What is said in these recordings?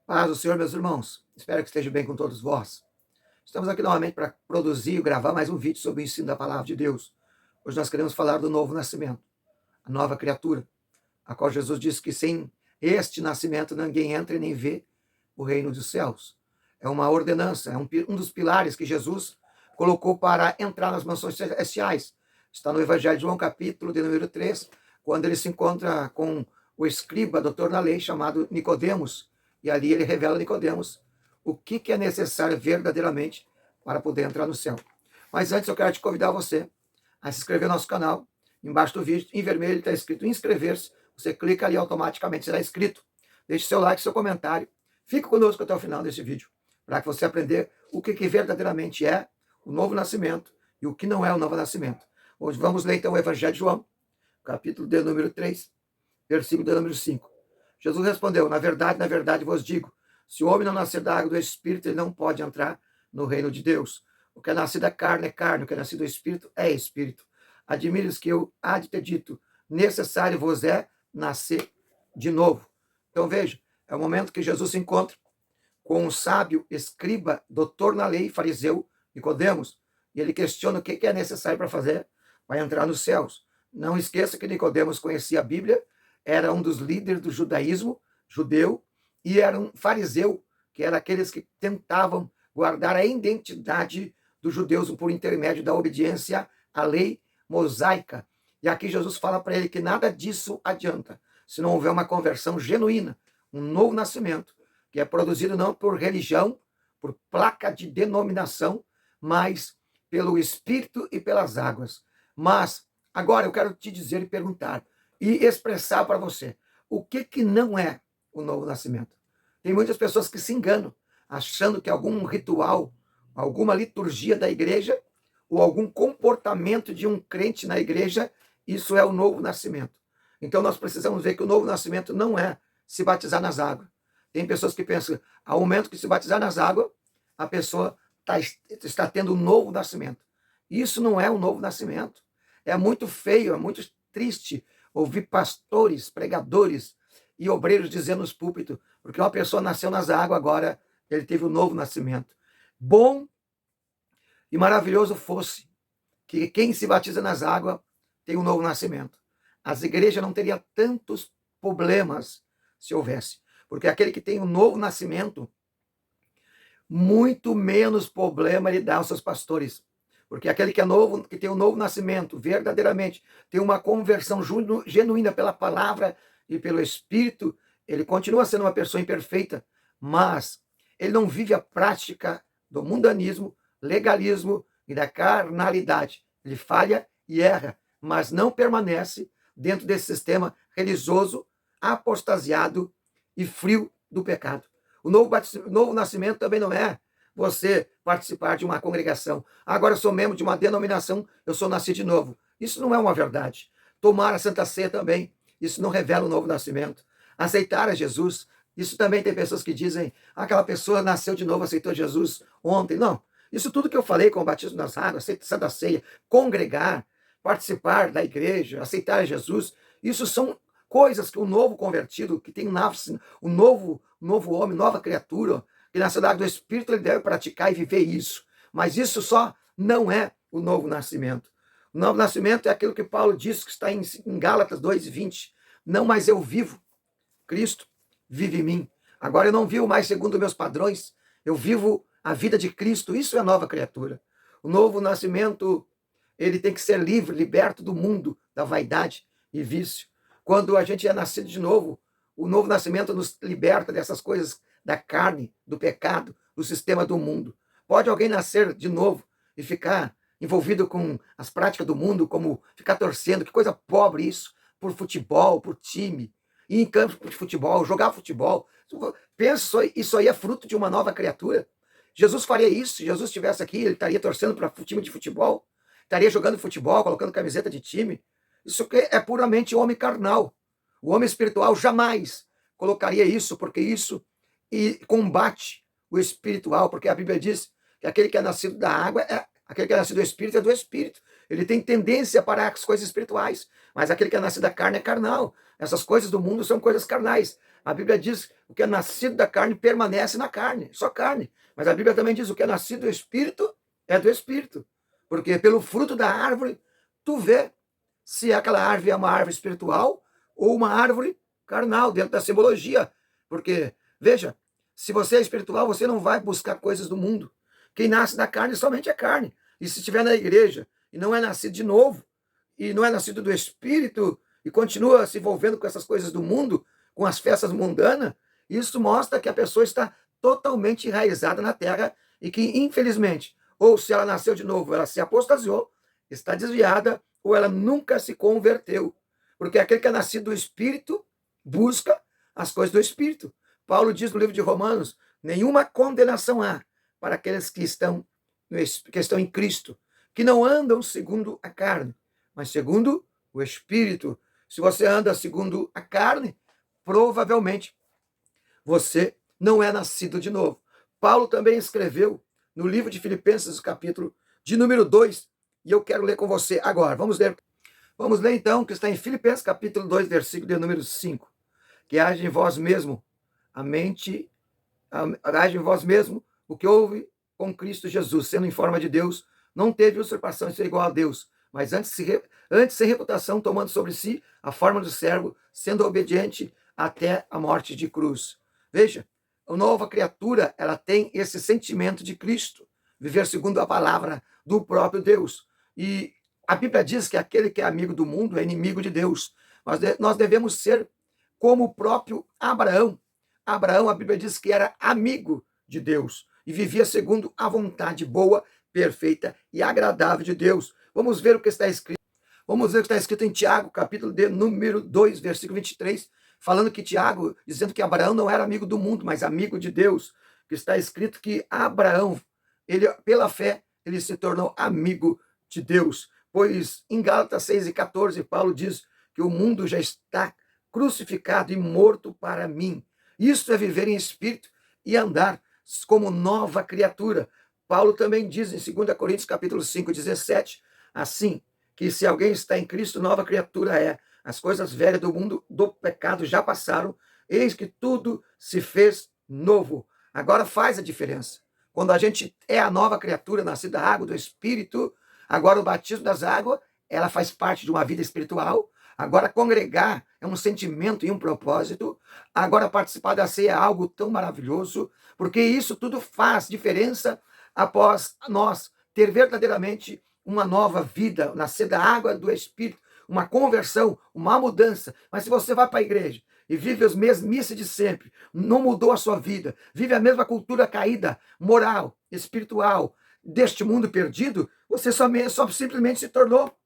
Paz do Senhor, meus irmãos. Espero que esteja bem com todos vós. Estamos aqui novamente para produzir e gravar mais um vídeo sobre o ensino da palavra de Deus. Hoje nós queremos falar do novo nascimento, a nova criatura, a qual Jesus disse que sem este nascimento ninguém entra e nem vê o reino dos céus. É uma ordenança, é um dos pilares que Jesus colocou para entrar nas mansões celestiais. Está no Evangelho de João, capítulo de número 3, quando ele se encontra com o escriba, doutor na lei, chamado Nicodemos, e ali ele revela a Nicodemos o que é necessário verdadeiramente para poder entrar no céu. Mas antes eu quero te convidar você a se inscrever no nosso canal. Embaixo do vídeo, em vermelho, está escrito inscrever-se. Você clica ali, automaticamente será inscrito. Deixe seu like, seu comentário. Fique conosco até o final desse vídeo, para que você aprender o que verdadeiramente é o novo nascimento e o que não é o novo nascimento. Hoje vamos ler então o Evangelho de João, capítulo de número 3, versículo de número 5. Jesus respondeu: na verdade vos digo, se o homem não nascer da água do Espírito, ele não pode entrar no reino de Deus. O que é nascido da carne é carne, o que é nascido do Espírito é Espírito. Admires que eu há de ter dito, necessário vos é nascer de novo. Então veja, é o momento que Jesus se encontra com um sábio escriba, doutor na lei, fariseu, Nicodemos, e ele questiona o que é necessário para fazer para entrar nos céus. Não esqueça que Nicodemos conhecia a Bíblia, era um dos líderes do judaísmo judeu e era um fariseu, que era aqueles que tentavam guardar a identidade dos judeus por intermédio da obediência à lei mosaica. E aqui Jesus fala para ele que nada disso adianta se não houver uma conversão genuína, um novo nascimento, que é produzido não por religião, por placa de denominação, mas pelo Espírito e pelas águas. Mas agora eu quero te dizer e perguntar e expressar para você o que não é o novo nascimento. Tem muitas pessoas que se enganam, achando que algum ritual, alguma liturgia da igreja ou algum comportamento de um crente na igreja, isso é o novo nascimento. Então nós precisamos ver que o novo nascimento não é se batizar nas águas. Tem pessoas que pensam, ao momento que se batizar nas águas, a pessoa está tendo um novo nascimento. Isso não é um novo nascimento. É muito feio, é muito triste ouvir pastores, pregadores e obreiros dizendo nos púlpitos, porque uma pessoa nasceu nas águas, agora ele teve um novo nascimento. Bom e maravilhoso fosse que quem se batiza nas águas tem um novo nascimento. As igrejas não teriam tantos problemas se houvesse, porque aquele que tem um novo nascimento, muito menos problema ele dá aos seus pastores. Porque aquele que é novo, que tem um novo nascimento, verdadeiramente, tem uma conversão genuína pela palavra e pelo Espírito, ele continua sendo uma pessoa imperfeita, mas ele não vive a prática do mundanismo, legalismo e da carnalidade. Ele falha e erra, mas não permanece dentro desse sistema religioso, apostasiado e frio do pecado. O novo nascimento também não é você participar de uma congregação. Agora eu sou membro de uma denominação, eu sou nascido de novo. Isso não é uma verdade. Tomar a Santa Ceia também, isso não revela o novo nascimento. Aceitar a Jesus, isso também tem pessoas que dizem, aquela pessoa nasceu de novo, aceitou Jesus ontem. Não, isso tudo que eu falei com o batismo nas águas, Santa Ceia, congregar, participar da igreja, aceitar Jesus, isso são coisas que o novo convertido, que tem um novo homem, nova criatura, que nasceu da água do Espírito, ele deve praticar e viver isso. Mas isso só não é o novo nascimento. O novo nascimento é aquilo que Paulo diz, que está em Gálatas 2:20. Não mais eu vivo, Cristo vive em mim. Agora eu não vivo mais segundo meus padrões, eu vivo a vida de Cristo. Isso é nova criatura. O novo nascimento, ele tem que ser livre, liberto do mundo, da vaidade e vício. Quando a gente é nascido de novo, o novo nascimento nos liberta dessas coisas da carne, do pecado, do sistema do mundo. Pode alguém nascer de novo e ficar envolvido com as práticas do mundo, como ficar torcendo, que coisa pobre isso, por futebol, por time, ir em campo de futebol, jogar futebol. Pensa, isso aí é fruto de uma nova criatura. Jesus faria isso, se Jesus estivesse aqui, ele estaria torcendo para time de futebol, estaria jogando futebol, colocando camiseta de time. Isso é puramente homem carnal. O homem espiritual jamais colocaria isso, porque isso combate o espiritual, porque a Bíblia diz que aquele que é nascido da água, aquele que é nascido do Espírito é do Espírito. ele tem tendência para as coisas espirituais, mas aquele que é nascido da carne é carnal. Essas coisas do mundo são coisas carnais. A Bíblia diz que o que é nascido da carne permanece na carne, só carne. Mas a Bíblia também diz que o que é nascido do Espírito é do Espírito. Porque pelo fruto da árvore, tu vê se aquela árvore é uma árvore espiritual ou uma árvore carnal, dentro da simbologia. Porque, veja, se você é espiritual, você não vai buscar coisas do mundo. Quem nasce da carne somente é carne. E se estiver na igreja e não é nascido de novo, e não é nascido do Espírito, e continua se envolvendo com essas coisas do mundo, com as festas mundanas, isso mostra que a pessoa está totalmente enraizada na terra e que, infelizmente, ou se ela nasceu de novo, ela se apostasiou, está desviada, ou ela nunca se converteu. Porque aquele que é nascido do Espírito busca as coisas do Espírito. Paulo diz no livro de Romanos: nenhuma condenação há para aqueles que estão em Cristo, que não andam segundo a carne, mas segundo o Espírito. Se você anda segundo a carne, provavelmente você não é nascido de novo. Paulo também escreveu no livro de Filipenses, capítulo de número 2, e eu quero ler com você agora. Vamos ler então, que está em Filipenses, capítulo 2, versículo de número 5. Que haja em vós mesmo haja em vós mesmo o que houve com Cristo Jesus, sendo em forma de Deus, não teve usurpação de ser igual a Deus, mas antes sem reputação, tomando sobre si a forma do servo, sendo obediente até a morte de cruz. Veja, a nova criatura, ela tem esse sentimento de Cristo, viver segundo a palavra do próprio Deus. E a Bíblia diz que aquele que é amigo do mundo é inimigo de Deus. Mas nós devemos ser como o próprio Abraão. Abraão, a Bíblia diz que era amigo de Deus e vivia segundo a vontade boa, perfeita e agradável de Deus. Vamos ver o que está escrito. Vamos ver o que está escrito em Tiago, capítulo de número 2, versículo 23, falando que Tiago, dizendo que Abraão não era amigo do mundo, mas amigo de Deus, que está escrito que Abraão, ele, pela fé, ele se tornou amigo de Deus. Pois em Gálatas 6:14, Paulo diz que o mundo já está crucificado e morto para mim. Isso é viver em espírito e andar como nova criatura. Paulo também diz em 2 Coríntios, capítulo 5:17, assim, que se alguém está em Cristo, nova criatura é. As coisas velhas do mundo do pecado já passaram, eis que tudo se fez novo. Agora faz a diferença. Quando a gente é a nova criatura, nascida da água, do Espírito, agora o batismo das águas, ela faz parte de uma vida espiritual. Agora congregar é um sentimento e um propósito. Agora participar da ceia é algo tão maravilhoso, porque isso tudo faz diferença após nós ter verdadeiramente uma nova vida, nascer da água do Espírito, uma conversão, uma mudança. Mas se você vai para a igreja e vive as mesmices de sempre, não mudou a sua vida, vive a mesma cultura caída, moral, espiritual, deste mundo perdido, você só simplesmente se tornou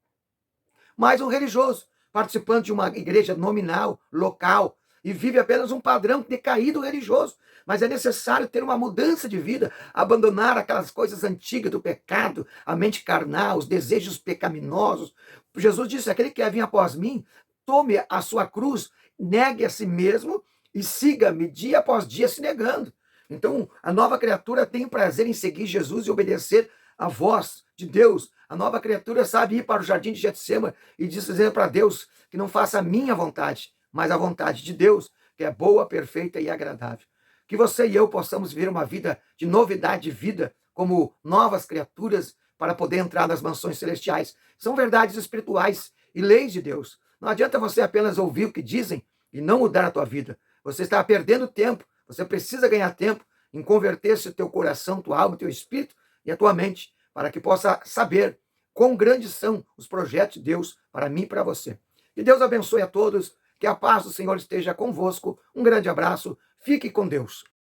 mais um religioso, participando de uma igreja nominal, local, e vive apenas um padrão decaído religioso. Mas é necessário ter uma mudança de vida, abandonar aquelas coisas antigas do pecado, a mente carnal, os desejos pecaminosos. Jesus disse: aquele que quer vir após mim, tome a sua cruz, negue a si mesmo e siga-me dia após dia se negando. Então, a nova criatura tem prazer em seguir Jesus e obedecer a voz de Deus. A nova criatura sabe ir para o jardim de Getsêmani e dizer para Deus que não faça a minha vontade, mas a vontade de Deus, que é boa, perfeita e agradável. Que você e eu possamos viver uma vida de novidade de vida, como novas criaturas, para poder entrar nas mansões celestiais. São verdades espirituais e leis de Deus. Não adianta você apenas ouvir o que dizem e não mudar a tua vida. Você está perdendo tempo. Você precisa ganhar tempo em converter-se o teu coração, tua alma, teu espírito e a tua mente, para que possa saber quão grandes são os projetos de Deus para mim e para você. Que Deus abençoe a todos, que a paz do Senhor esteja convosco. Um grande abraço, fique com Deus.